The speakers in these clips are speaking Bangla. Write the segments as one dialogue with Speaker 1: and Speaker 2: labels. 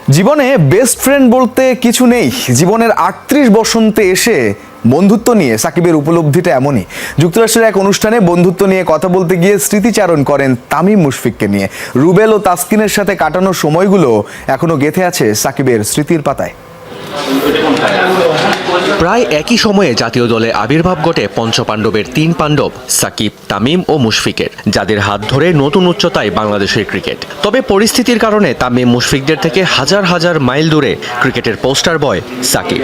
Speaker 1: জীবনে বেস্ট ফ্রেন্ড বলতে কিছু নেই। জীবনের ৩৮ বসন্তে এসে বন্ধুত্ব নিয়ে সাকিবের উপলব্ধিটা এমনই। যুক্তরাষ্ট্রের এক অনুষ্ঠানে বন্ধুত্ব নিয়ে কথা বলতে গিয়ে স্মৃতিচারণ করেন তামিম মুশফিককে নিয়ে। রুবেল ও তাসকিনের সাথে কাটানো সময়গুলো এখনো গেঁথে আছে সাকিবের স্মৃতির পাতায়।
Speaker 2: প্রায় একই সময়ে জাতীয় দলে আবির্ভাব ঘটে পঞ্চপাণ্ডবের ৩ পাণ্ডব সাকিব, তামিম ও মুশফিকের, যাদের হাত ধরে নতুন উচ্চতায় বাংলাদেশের ক্রিকেট। তবে পরিস্থিতির কারণে তামিম মুশফিকদের থেকে হাজার হাজার মাইল দূরে ক্রিকেটের পোস্টার বয় সাকিব।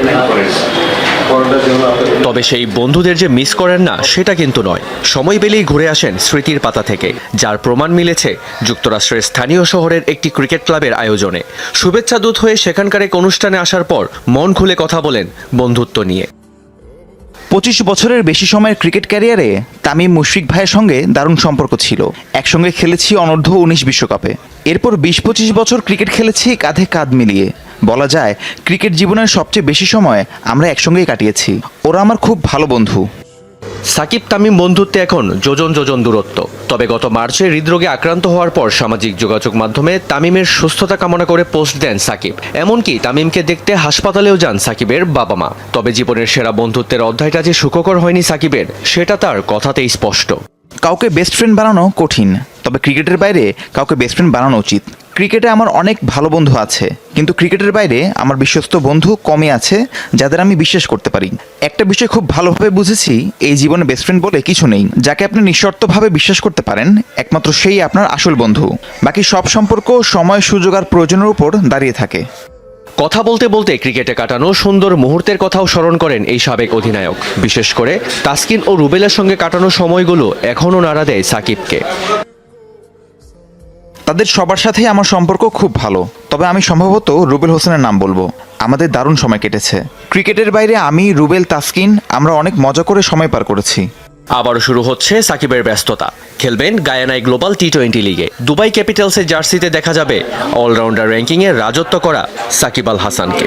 Speaker 2: তবে সেই বন্ধুদের যে মিস করেন না সেটা কিন্তু নয়। সময় পেলেই ঘুরে আসেন স্মৃতির পাতা থেকে, যার প্রমাণ মিলেছে যুক্তরাষ্ট্রের স্থানীয় শহরের একটি ক্রিকেট ক্লাবের আয়োজনে। শুভেচ্ছা দূত হয়ে সেখানকার এক অনুষ্ঠানে আসার পর মন খুলে কথা বলেন বন্ধুত্ব নিয়ে।
Speaker 3: ২৫ বছরের বেশি সময়ের ক্রিকেট ক্যারিয়ারে তামিম মুশফিক ভাইয়ের সঙ্গে দারুণ সম্পর্ক ছিল। একসঙ্গে খেলেছি অনূর্ধ্ব ১৯ বিশ্বকাপে। এরপর ২০-২৫ বছর ক্রিকেট খেলেছি কাঁধে কাঁধ মিলিয়ে। বলা যায় ক্রিকেট জীবনের সবচেয়ে বেশি সময় আমরা একসঙ্গেই কাটিয়েছি। ওরা আমার খুব ভালো বন্ধু।
Speaker 2: সাকিব তামিম বন্ধুত্বে এখন যোজন যোজন দূরত্ব। তবে গত মার্চে হৃদরোগে আক্রান্ত হওয়ার পর সামাজিক যোগাযোগ মাধ্যমে তামিমের সুস্থতা কামনা করে পোস্ট দেন সাকিব। এমনকি তামিমকে দেখতে হাসপাতালেও যান সাকিবের বাবা মা। তবে জীবনের সেরা বন্ধুত্বের অধ্যায়টা যে সুখকর হয়নি সাকিবের, সেটা তার কথাতেই স্পষ্ট।
Speaker 3: কাউকে বেস্ট ফ্রেন্ড বানানো কঠিন, তবে ক্রিকেটের বাইরে কাউকে বেস্ট ফ্রেন্ড বানানো উচিত। ক্রিকেটে আমার অনেক ভালো বন্ধু আছে, কিন্তু ক্রিকেটের বাইরে আমার বিশ্বস্ত বন্ধু কমই আছে যাদের আমি বিশ্বাস করতে পারি। একটা বিষয় খুব ভালোভাবে বুঝেছি, এই জীবনে বেস্ট ফ্রেন্ড বলে কিছু নেই। যাকে আপনি নিঃশর্তভাবে বিশ্বাস করতে পারেন একমাত্র সেই আপনার আসল বন্ধু। বাকি সব সম্পর্ক সময়, সুযোগ আর প্রয়োজনের উপর দাঁড়িয়ে থাকে।
Speaker 2: কথা বলতে বলতে ক্রিকেটে কাটানো সুন্দর মুহূর্তের কথাও স্মরণ করেন এই সাবেক অধিনায়ক। বিশেষ করে তাসকিন ও রুবেলের সঙ্গে কাটানো সময়গুলো এখনও নাড়া দেয় সাকিবকে।
Speaker 3: তাদের সবার সাথেই আমার সম্পর্ক খুব ভালো, তবে আমি সম্ভবত রুবেল হোসেনের নাম বলবো। আমাদের দারুণ সময় কেটেছে। ক্রিকেটের বাইরে আমি, রুবেল, তাসকিন আমরা অনেক মজা করে সময় পার করেছি।
Speaker 2: আবারও শুরু হচ্ছে সাকিবের ব্যস্ততা। খেলবেন গায়ানায় গ্লোবাল টি-20 লিগে। দুবাই ক্যাপিটালসের জার্সিতে দেখা যাবে অলরাউন্ডার র্যাঙ্কিংয়ে রাজত্ব করা সাকিব আল হাসানকে।